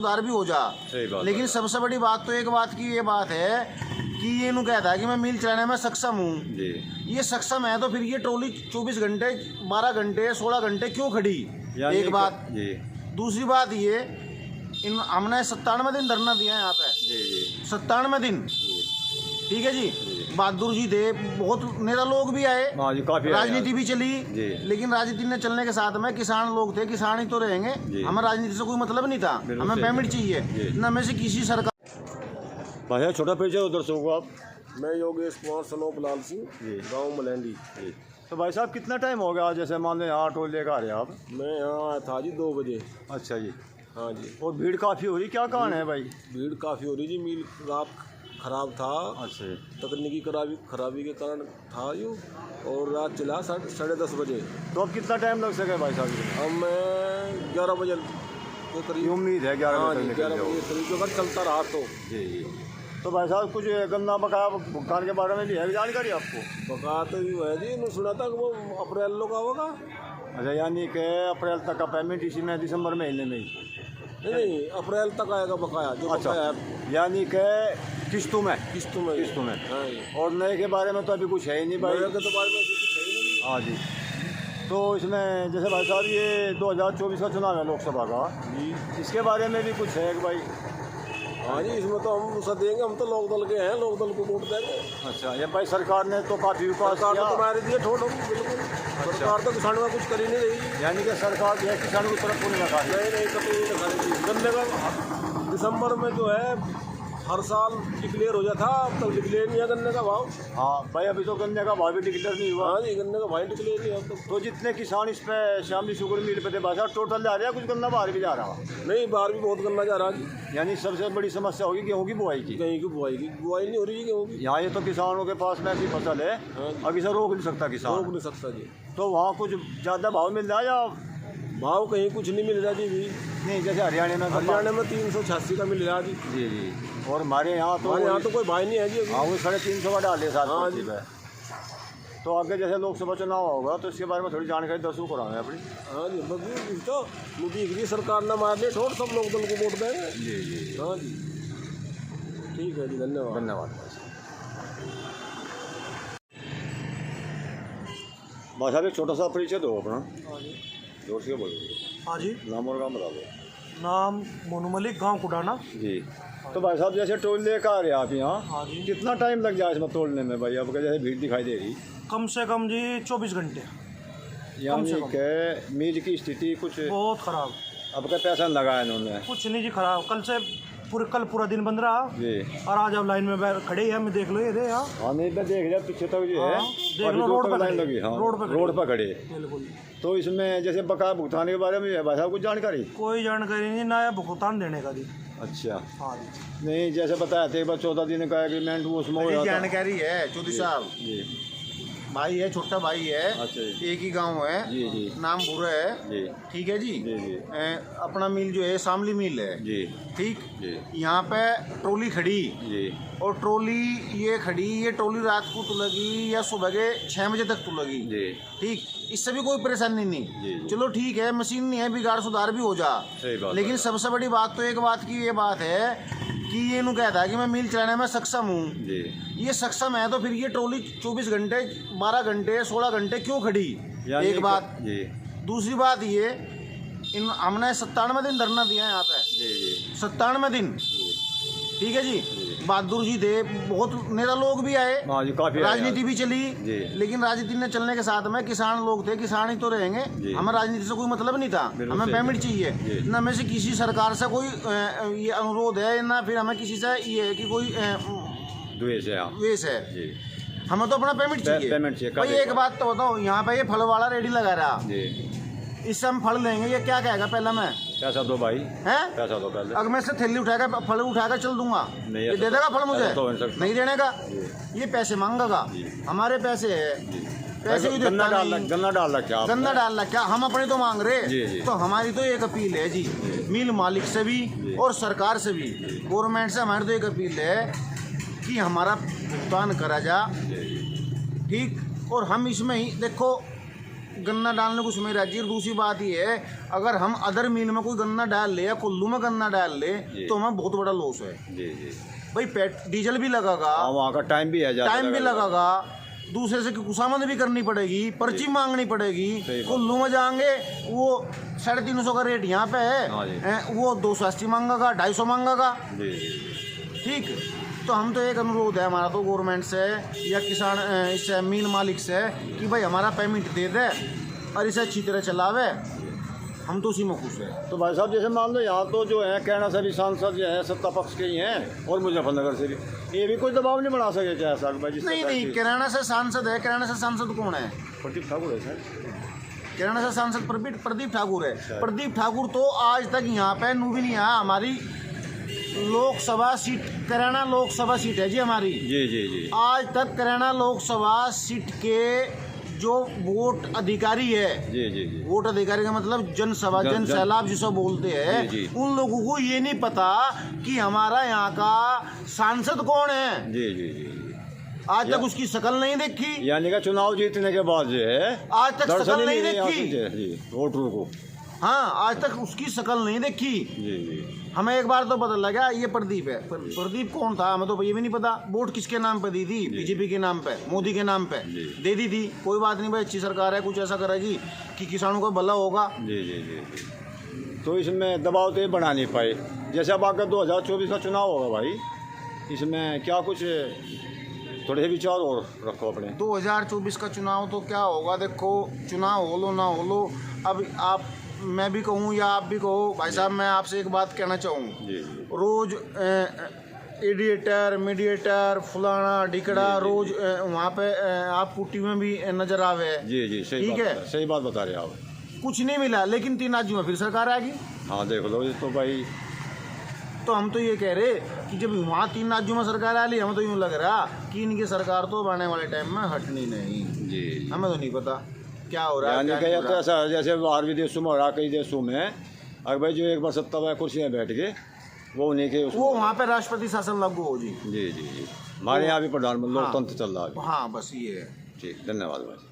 सुधार भी हो जा। लेकिन सबसे बड़ी बात तो एक बात की ये बात है कि ये नु कहता है कि मैं मिल चलाने में सक्षम हूँ। ये सक्षम है तो फिर ये ट्रॉली 24 घंटे 12 घंटे 16 घंटे क्यों खड़ी? एक बात। दूसरी बात ये हमने 97 दिन धरना दिया है यहाँ पे, 97 दिन, ठीक है जी। बहादुर जी थे, बहुत नेता लोग भी आए, राजनीति भी चली, लेकिन राजनीति ने चलने के साथ में किसान लोग थे, किसान ही तो रहेंगे। हमें राजनीति से कोई मतलब नहीं था, हमें पेमेंट चाहिए न में से किसी सरकार। भाई छोटा परिचय उधर से होगा आप। मैं योगेश कुमार सनोप लाल सिंह, गाँव मलैंडी। तो भाई साहब कितना टाइम हो गया जैसे मान लो यहाँ टोल लेकर आ रहे हैं आप? मैं यहाँ आया था जी 2 बजे। अच्छा जी। हाँ जी। और भीड़ काफ़ी हो रही, क्या कारण है भाई? भीड़ काफ़ी हो रही जी, मिल रात खराब था। अच्छा। तकनीकी खराबी के कारण था यूँ, और रात चला 10:30 बजे। तो अब कितना टाइम लग सके भाई साहब? अब मैं 11 बजे के करीब उम्मीद है 11 बजे बजे करीब अगर चलता रहा तो। जी। तो भाई साहब कुछ गन्ना बकाया भुगतान के बारे में भी है जानकारी आपको? बकाया तो भी है जी, मैं सुना था कि वो अप्रैल लोग होगा। अच्छा, यानी कि अप्रैल तक का पेमेंट इसी में दिसंबर महीने में ही? नहीं, अप्रैल तक आएगा बकाया जो। अच्छा, बकाया है यानी कि किस्तों में। हाँ। और नए के बारे में तो अभी कुछ है ही नहीं भाई। नए के तो बारे में कुछ है ही नहीं। हाँ जी। तो इसमें जैसे भाई साहब ये 2024 का चुनाव है लोकसभा का जी, इसके बारे में भी कुछ है कि भाई? हाँ जी, इसमें तो हम उसे देंगे, हम तो लोक दल के हैं, लोक दल को वोट देंगे। अच्छा, ये भाई सरकार ने तो काफ़ी विकास किया। सरकार तो तुम्हारे दिए ठोड़ बिल्कुल। सरकार तो किसानों का कुछ कर ही नहीं रही। यानी कि सरकार जो है किसानों की तरफ को नहीं लगा रही। नहीं कभी नहीं लगा रही। गन्ने का दिसंबर में जो है हर साल डिक्लेयर हो जाता, अब तक डिक्लेयर नहीं है गन्ने का भाव। हाँ भाई, अभी तो गन्ने का भाव भी डिक्लेयर नहीं हुआ। हाँ जी, गन्ने का भाव डिक्लेयर नहीं है। तो जितने किसान इस पे शामली शुगर मिल पे थे बाजार टोटल जा रहा है, कुछ गन्ना बाहर भी जा रहा? नहीं, बाहर भी बहुत गन्ना जा रहा है। यानी सबसे बड़ी समस्या होगी गेहूँ की बुआई की। कहीं की बुआई नहीं हो रही है गेहूँ की। यहाँ ये तो किसानों के पास में ऐसी फसल है, अब इसे रोक नहीं सकता किसान। रोक नहीं सकता जी। तो वहाँ कुछ ज़्यादा भाव मिल रहा है या भाव कहीं कुछ नहीं मिल रहा जी भी? नहीं, जैसे हरियाणा में 386 का मिल रहा जी। जी। और हमारे यहाँ तो कोई भाई नहीं है जी। हाँ, वो 350 का डाले साथ। हाँ जी। तो आगे जैसे लोकसभा चुनाव होगा तो इसके बारे में थोड़ी जानकारी दसूँ कराएंगे अपनी। हाँ जी, बस तो मुझे सरकार ने मार लिया छोड़, सब लोग दल को वोट देंगे। जी। हाँ जी, ठीक है जी, धन्यवाद। भाई साहब एक छोटा सा परिचय दो अपना। हाँ जी। जोर से बोलो। हाँ जी। नाम और काम बता दो। नाम मोनू मलिक, गाँव कुडाना जी। तो भाई साहब जैसे टोल लेकर आ रहे हैं आप यहाँ? हाँ जी। कितना टाइम लग जाए इसमें तोड़ने में भाई? आपका जैसे भीड़ दिखाई दे रही। कम से कम जी 24 घंटे। यानी कि मील की स्थिति कुछ बहुत ख़राब। अब का पैसा लगाया इन्होंने? कुछ नहीं जी, खराब। कल पूरा दिन बंद रहा जी। और आज अब लाइन में खड़े हैं, मैं देख लो ये यहाँ। हाँ, नहीं मैं देख लिया पीछे तक जो है। देख लो, रोड पर लाइन लगी। हाँ, रोड पर खड़े। बिल्कुल। तो इसमें जैसे बकाया भुगतान के बारे में भाई साहब कुछ जानकारी? कोई जानकारी नहीं, नया भुगतान देने का जी। अच्छा। हाँ जी। नहीं, जैसे बताया थे 14 दिन का एग्रीमेंट वो उसमें जानकारी है चौधरी साहब जी। भाई है, छोटा भाई है। अच्छा जी। एक ही गांव है जी। नाम बुरा है जी। ठीक है जी। जी। अपना मिल जो है शामली मिल है जी। ठीक जी। यहाँ पे ट्रॉली खड़ी जी। और ट्रॉली ये खड़ी, ये ट्रॉली रात को तुलेगी या सुबह के 6 बजे तक तुलेगी जी। ठीक, इससे भी कोई परेशानी नहीं। चलो ठीक है, मशीन नहीं है, बिगाड़ सुधार भी हो जा। लेकिन सबसे बड़ी बात तो एक बात की ये बात है कि ये नु कहता है कि मैं मिल चलाने में सक्षम हूँ। ये सक्षम है तो फिर ये ट्रॉली 24 घंटे 12 घंटे 16 घंटे क्यों खड़ी? एक बात। दूसरी बात ये हमने 97 दिन धरना दिया है यहाँ पे, 97 दिन, ठीक है जी। बहादुर जी थे, बहुत नेता लोग भी आए, राजनीति भी चली, लेकिन राजनीति ने चलने के साथ में किसान लोग थे, किसान ही तो रहेंगे। हमें राजनीति से कोई मतलब नहीं था, हमें पेमेंट चाहिए न में से किसी सरकार से कोई ये अनुरोध है, ना फिर हमें किसी से ये है कि कोई द्वेष है। हमें तो अपना पेमेंट चाहिए। भाई एक बात तो बताओ, यहाँ पे ये फल वाला रेडी लगा रहा, इससे हम फल लेंगे, ये क्या कहेगा? पहले मैं पैसा दो भाई, हैं? पैसा दो पहले। अगर मैं इससे थैली उठाकर फल उठाकर चल दूंगा, ये दे देगा फल मुझे? नहीं देने का, ये पैसे मांगेगा। हमारे पैसे है, पैसे भी गन्ना डाल रहा क्या? हम अपने तो मांग रहे। तो हमारी तो एक अपील है जी, मिल मालिक से भी और सरकार से भी, गवर्नमेंट से हमारी तो एक अपील है कि हमारा भुगतान करा जा ठीक। और हम इसमें ही देखो गन्ना डालने को उसमें राजी है। दूसरी बात ये है, अगर हम अदर मिल में कोई गन्ना डाल ले या कुल्लू में गन्ना डाल ले तो हमें बहुत बड़ा लॉस है जी जी। भाई। डीजल भी लगेगा, वहाँ का टाइम भी है, टाइम भी लगेगा, दूसरे से खुशामद भी करनी पड़ेगी, पर्ची मांगनी पड़ेगी। कुल्लू में जाएंगे वो 350 का रेट यहाँ पे है, वो 280 मांगेगा, 250 मांगेगा। ठीक, तो हम तो एक अनुरोध है हमारा तो गवर्नमेंट से या किसान इस मिल मालिक से कि भाई हमारा पेमेंट दे दे और इसे अच्छी तरह चलावे, हम तो उसी में खुश है। तो भाई साहब जैसे मान लो यहाँ तो जो है कैराना से भी सांसद जो है सत्ता पक्ष के ही हैं और मुजफ्फरनगर से भी, ये भी कोई दबाव नहीं बना सके क्या ऐसा भाई? नहीं, कैराना से सांसद है। कैराना से सांसद कौन है? प्रदीप ठाकुर है सर। कैराना से सांसद प्रदीप ठाकुर है। प्रदीप ठाकुर तो आज तक यहाँ पे नू भी नहीं आया। हमारी लोकसभा सीट कैराना लोकसभा सीट है जी हमारी। जी जी जी। आज तक कैराना लोकसभा सीट के जो वोट अधिकारी है, जी जी जी, वोट अधिकारी का मतलब जनसभा जन सैलाब जिसे बोलते हैं, उन लोगों को ये नहीं पता कि हमारा यहाँ का सांसद कौन है। जी जी जी। आज तक उसकी शक्ल नहीं देखी। यानी कि चुनाव जीतने के बाद जो है आज तक शक्ल नहीं देखी वोटरों को। हाँ, आज तक उसकी शक्ल नहीं देखी। जी जी। हमें एक बार तो पता लगा ये प्रदीप है। प्रदीप कौन था हमें तो ये भी नहीं पता। वोट किसके नाम पे दी थी? बीजेपी के नाम पे, मोदी के नाम पे दे दी थी। कोई बात नहीं भाई, अच्छी सरकार है, कुछ ऐसा करेगी कि किसानों का भला होगा। जी जी जी। तो इसमें दबाव तो ये बना नहीं पाए। जैसे अब आकर 2024 का चुनाव होगा भाई, इसमें क्या कुछ थोड़े विचार और रखो अपने। 2024 का चुनाव तो क्या होगा, देखो चुनाव हो लो ना हो लो, अब आप मैं भी कहूँ या आप भी कहो भाई साहब, मैं आपसे एक बात कहना चाहूँ। रोज एडिएटर मीडिएटर फुलाना ढिकड़ा रोज वहाँ पे आपको टीवी में भी नजर आवे। जी जी, सही ठीक है, सही बात बता रहे आप। कुछ नहीं मिला, लेकिन 3 राज्यों में फिर सरकार आ गई। हाँ देख लो, ये तो भाई, तो हम तो ये कह रहे कि जब वहाँ 3 राज्यों में सरकार आ ली, हमें तो यूँ लग रहा कि इनकी सरकार तो आने वाले टाइम में हटनी नहीं। जी, हमें तो नहीं पता क्या हो रहा है। यानी कि तो ऐसा जैसे बाहर विदेशों में हो रहा, कई देशों में अगर भाई जो एक बार सत्ता में कुर्सी में बैठ गए वो उन्हीं के वो वहाँ पे राष्ट्रपति शासन लागू हो जी। जी जी जी। हमारे यहाँ भी प्रधानमंत्री लोकतंत्र चल रहा है। हाँ बस ये है। ठीक, धन्यवाद भाई।